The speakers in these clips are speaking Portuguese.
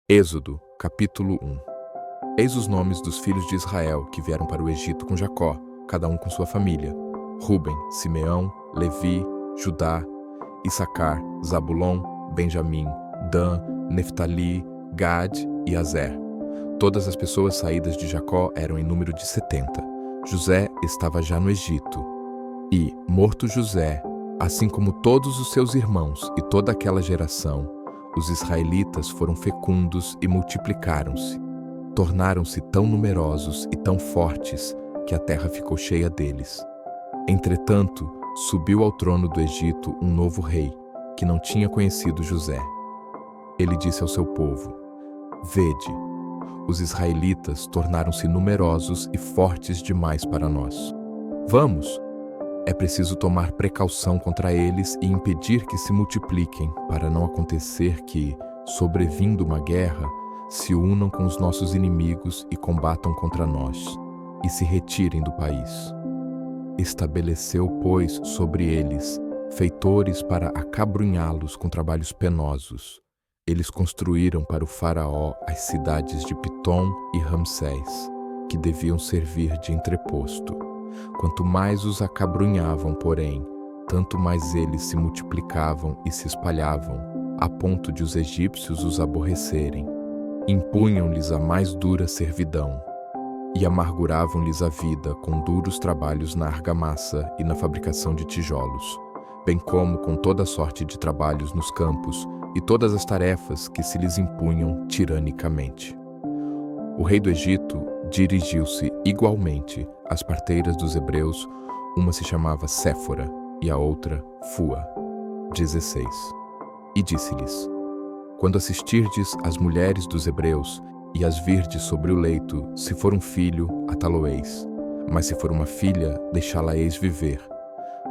Êxodo, capítulo 1. Eis os nomes dos filhos de Israel que vieram para o Egito com Jacó, cada um com sua família: Ruben, Simeão, Levi, Judá, Issacar, Zabulon, Benjamim, Dan, Neftali, Gad e Azer. Todas as pessoas saídas de Jacó eram em número de 70. José estava já no Egito. E, morto José, assim como todos os seus irmãos e toda aquela geração, os israelitas foram fecundos e multiplicaram-se. Tornaram-se tão numerosos e tão fortes que a terra ficou cheia deles. Entretanto, subiu ao trono do Egito um novo rei, que não tinha conhecido José. Ele disse ao seu povo: Vede, os israelitas tornaram-se numerosos e fortes demais para nós. Vamos! É preciso tomar precaução contra eles e impedir que se multipliquem, para não acontecer que, sobrevindo uma guerra, se unam com os nossos inimigos e combatam contra nós, e se retirem do país. Estabeleceu, pois, sobre eles feitores para acabrunhá-los com trabalhos penosos. Eles construíram para o faraó as cidades de Pitom e Ramsés, que deviam servir de entreposto. Quanto mais os acabrunhavam, porém, tanto mais eles se multiplicavam e se espalhavam, a ponto de os egípcios os aborrecerem. Impunham-lhes a mais dura servidão e amarguravam-lhes a vida com duros trabalhos na argamassa e na fabricação de tijolos, bem como com toda sorte de trabalhos nos campos e todas as tarefas que se lhes impunham tiranicamente. O rei do Egito dirigiu-se igualmente às parteiras dos hebreus, uma se chamava Séfora e a outra Fua. 16. E disse-lhes: Quando assistirdes às mulheres dos hebreus e as virdes sobre o leito, se for um filho, atá-lo-eis, mas se for uma filha, deixá-la-eis viver.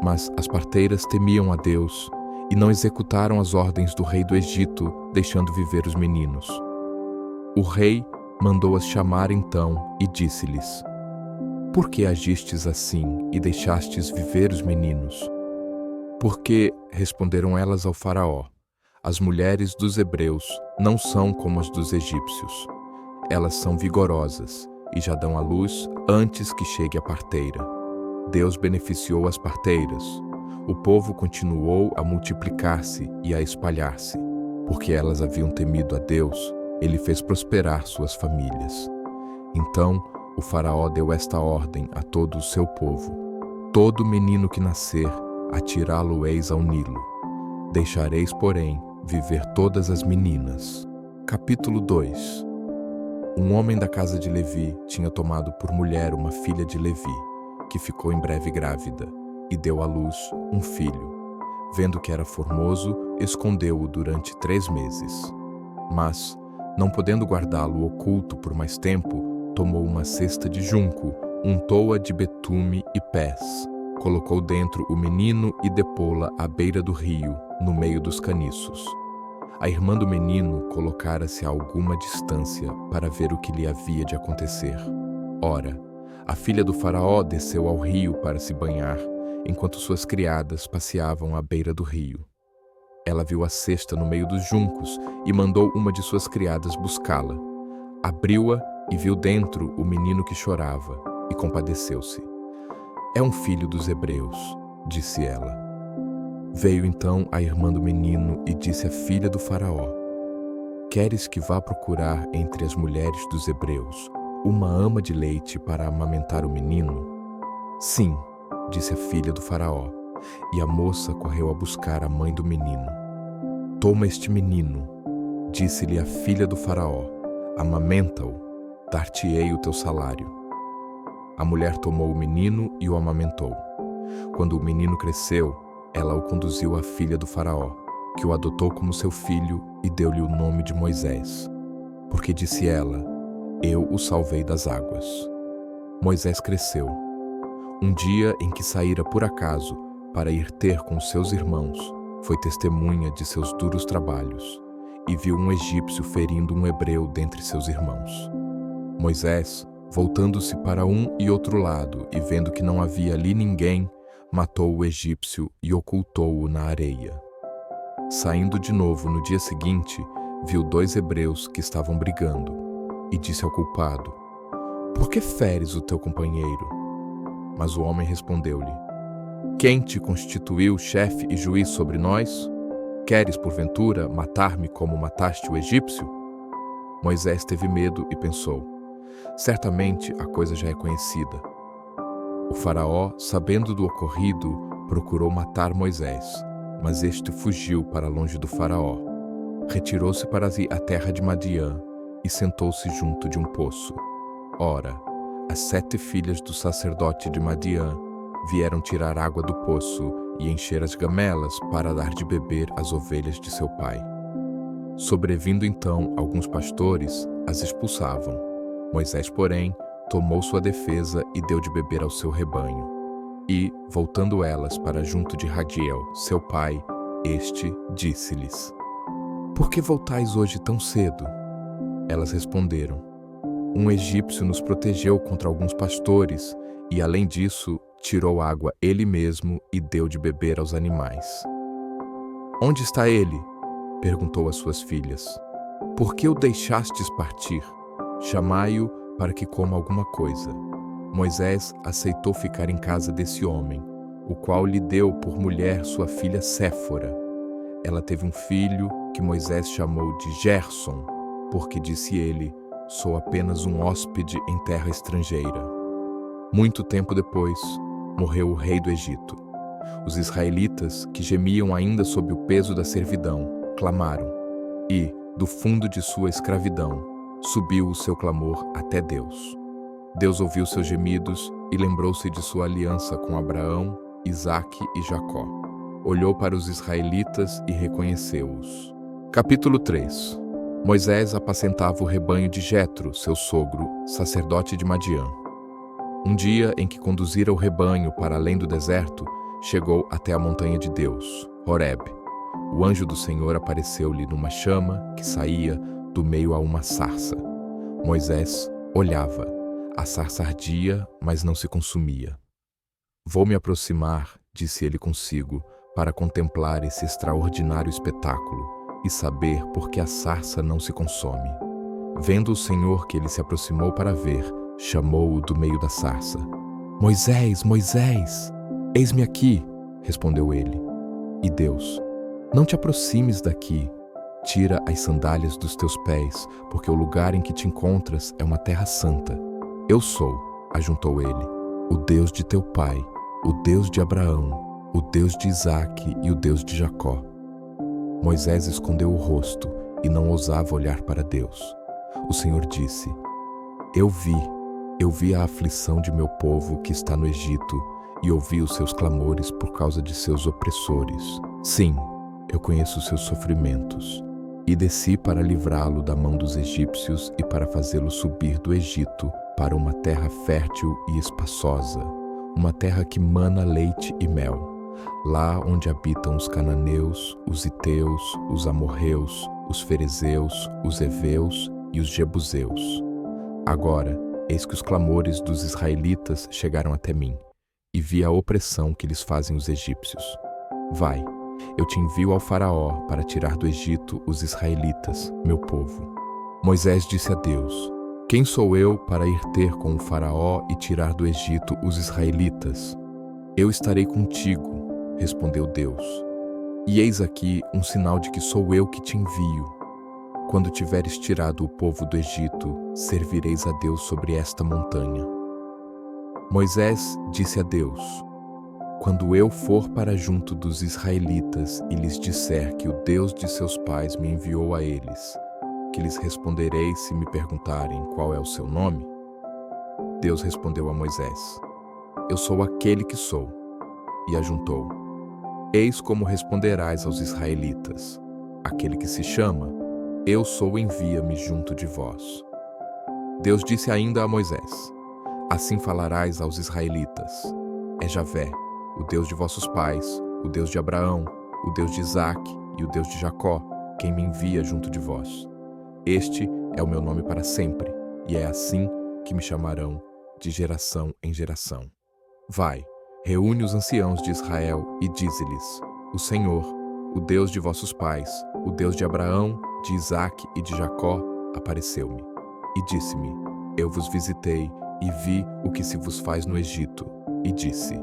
Mas as parteiras temiam a Deus e não executaram as ordens do rei do Egito, deixando viver os meninos. O rei mandou-as chamar então e disse-lhes: Por que agistes assim e deixastes viver os meninos? Porque, responderam elas ao faraó, as mulheres dos hebreus não são como as dos egípcios. Elas são vigorosas e já dão à luz antes que chegue a parteira. Deus beneficiou as parteiras. O povo continuou a multiplicar-se e a espalhar-se. Porque elas haviam temido a Deus, ele fez prosperar suas famílias. Então, o faraó deu esta ordem a todo o seu povo: Todo menino que nascer, atirá-lo-eis ao Nilo. Deixareis, porém, viver todas as meninas. Capítulo 2. Um homem da casa de Levi tinha tomado por mulher uma filha de Levi, que ficou em breve grávida, e deu à luz um filho. Vendo que era formoso, escondeu-o durante 3 meses. Mas, não podendo guardá-lo oculto por mais tempo, tomou uma cesta de junco, untou-a de betume e pés, colocou dentro o menino e depô-la à beira do rio, no meio dos caniços. A irmã do menino colocara-se a alguma distância para ver o que lhe havia de acontecer. Ora, a filha do faraó desceu ao rio para se banhar, enquanto suas criadas passeavam à beira do rio. Ela viu a cesta no meio dos juncos e mandou uma de suas criadas buscá-la. Abriu-a e viu dentro o menino que chorava, e compadeceu-se. É um filho dos hebreus, disse ela. Veio então a irmã do menino e disse à filha do faraó: Queres que vá procurar entre as mulheres dos hebreus uma ama de leite para amamentar o menino? Sim, disse a filha do faraó, e a moça correu a buscar a mãe do menino. Toma este menino, disse-lhe a filha do faraó, amamenta-o, dar-te-ei o teu salário. A mulher tomou o menino e o amamentou. Quando o menino cresceu, ela o conduziu à filha do faraó, que o adotou como seu filho e deu-lhe o nome de Moisés. Porque disse ela: Eu o salvei das águas. Moisés cresceu. Um dia em que saíra por acaso para ir ter com seus irmãos, foi testemunha de seus duros trabalhos, e viu um egípcio ferindo um hebreu dentre seus irmãos. Moisés, voltando-se para um e outro lado e vendo que não havia ali ninguém, matou o egípcio e ocultou-o na areia. Saindo de novo no dia seguinte, viu 2 hebreus que estavam brigando e disse ao culpado: Por que feres o teu companheiro? Mas o homem respondeu-lhe: Quem te constituiu chefe e juiz sobre nós? Queres, porventura, matar-me como mataste o egípcio? Moisés teve medo e pensou: Certamente a coisa já é conhecida. O faraó, sabendo do ocorrido, procurou matar Moisés, mas este fugiu para longe do faraó. Retirou-se para a terra de Madiã e sentou-se junto de um poço. Ora, as 7 filhas do sacerdote de Madiã vieram tirar água do poço e encher as gamelas para dar de beber às ovelhas de seu pai. Sobrevindo então alguns pastores, as expulsavam. Moisés, porém, tomou sua defesa e deu de beber ao seu rebanho. E, voltando elas para junto de Raguel, seu pai, este disse-lhes: Por que voltais hoje tão cedo? Elas responderam: Um egípcio nos protegeu contra alguns pastores e, além disso, tirou água ele mesmo e deu de beber aos animais. Onde está ele? Perguntou às suas filhas. Por que o deixastes partir? Chamai-o para que coma alguma coisa. Moisés aceitou ficar em casa desse homem, o qual lhe deu por mulher sua filha Séfora. Ela teve um filho que Moisés chamou de Gerson, porque disse ele: Sou apenas um hóspede em terra estrangeira. Muito tempo depois, morreu o rei do Egito. Os israelitas, que gemiam ainda sob o peso da servidão, clamaram, e, do fundo de sua escravidão, subiu o seu clamor até Deus. Deus ouviu seus gemidos e lembrou-se de sua aliança com Abraão, Isaque e Jacó. Olhou para os israelitas e reconheceu-os. Capítulo 3. Moisés apacentava o rebanho de Jetro, seu sogro, sacerdote de Madiã. Um dia em que conduzira o rebanho para além do deserto, chegou até a montanha de Deus, Horeb. O anjo do Senhor apareceu-lhe numa chama que saía do meio a uma sarça. Moisés olhava. A sarça ardia, mas não se consumia. Vou me aproximar, disse ele consigo, para contemplar esse extraordinário espetáculo e saber por que a sarça não se consome. Vendo o Senhor que ele se aproximou para ver, chamou-o do meio da sarça. Moisés, Moisés, eis-me aqui, respondeu ele. E Deus: Não te aproximes daqui. Tira as sandálias dos teus pés, porque o lugar em que te encontras é uma terra santa. Eu sou, ajuntou ele, o Deus de teu pai, o Deus de Abraão, o Deus de Isaque e o Deus de Jacó. Moisés escondeu o rosto e não ousava olhar para Deus. O Senhor disse: Eu vi a aflição de meu povo que está no Egito e ouvi os seus clamores por causa de seus opressores. Sim, eu conheço os seus sofrimentos. E desci para livrá-lo da mão dos egípcios e para fazê-lo subir do Egito para uma terra fértil e espaçosa, uma terra que mana leite e mel, lá onde habitam os cananeus, os heteus, os amorreus, os ferezeus, os heveus e os jebuseus. Agora, eis que os clamores dos israelitas chegaram até mim, e vi a opressão que lhes fazem os egípcios. Vai, eu te envio ao faraó para tirar do Egito os israelitas, meu povo. Moisés disse a Deus: Quem sou eu para ir ter com o faraó e tirar do Egito os israelitas? Eu estarei contigo, respondeu Deus. E eis aqui um sinal de que sou eu que te envio. Quando tiveres tirado o povo do Egito, servireis a Deus sobre esta montanha. Moisés disse a Deus: Quando eu for para junto dos israelitas e lhes disser que o Deus de seus pais me enviou a eles, que lhes responderei se me perguntarem qual é o seu nome? Deus respondeu a Moisés: Eu sou aquele que sou. E ajuntou: Eis como responderás aos israelitas: Aquele que se chama, Eu sou, envia-me junto de vós. Deus disse ainda a Moisés: Assim falarás aos israelitas: É Javé, o Deus de vossos pais, o Deus de Abraão, o Deus de Isaque e o Deus de Jacó, quem me envia junto de vós. Este é o meu nome para sempre, e é assim que me chamarão de geração em geração. Vai, reúne os anciãos de Israel e dize-lhes: O Senhor, o Deus de vossos pais, o Deus de Abraão, de Isaque e de Jacó, apareceu-me e disse-me: Eu vos visitei e vi o que se vos faz no Egito, e disse: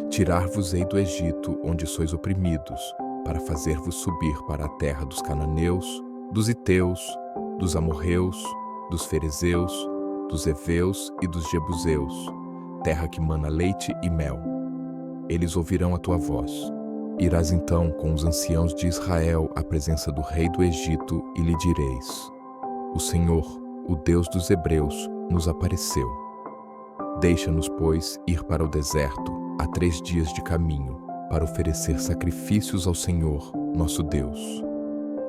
Tirar-vos-ei do Egito, onde sois oprimidos, para fazer-vos subir para a terra dos cananeus, dos heteus, dos amorreus, dos ferezeus, dos heveus e dos jebuseus, terra que mana leite e mel. Eles ouvirão a tua voz. Irás então com os anciãos de Israel à presença do rei do Egito e lhe direis: O Senhor, o Deus dos hebreus, nos apareceu. Deixa-nos, pois, ir para o deserto, a 3 dias de caminho, para oferecer sacrifícios ao Senhor, nosso Deus.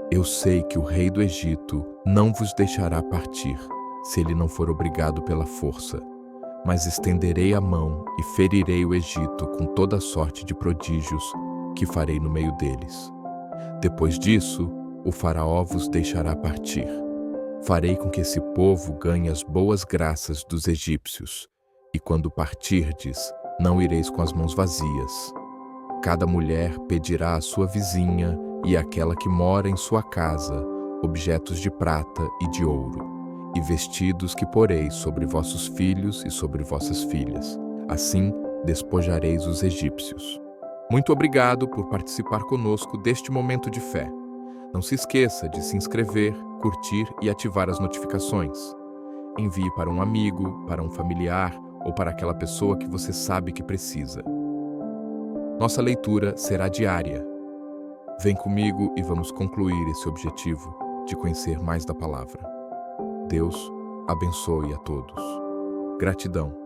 Eu sei que o rei do Egito não vos deixará partir, se ele não for obrigado pela força, mas estenderei a mão e ferirei o Egito com toda sorte de prodígios que farei no meio deles. Depois disso, o faraó vos deixará partir. Farei com que esse povo ganhe as boas graças dos egípcios, e quando partirdes, não ireis com as mãos vazias. Cada mulher pedirá à sua vizinha e àquela que mora em sua casa objetos de prata e de ouro, e vestidos que poreis sobre vossos filhos e sobre vossas filhas. Assim despojareis os egípcios. Muito obrigado por participar conosco deste momento de fé. Não se esqueça de se inscrever, curtir e ativar as notificações. Envie para um amigo, para um familiar ou para aquela pessoa que você sabe que precisa. Nossa leitura será diária. Vem comigo e vamos concluir esse objetivo de conhecer mais da palavra. Deus abençoe a todos. Gratidão.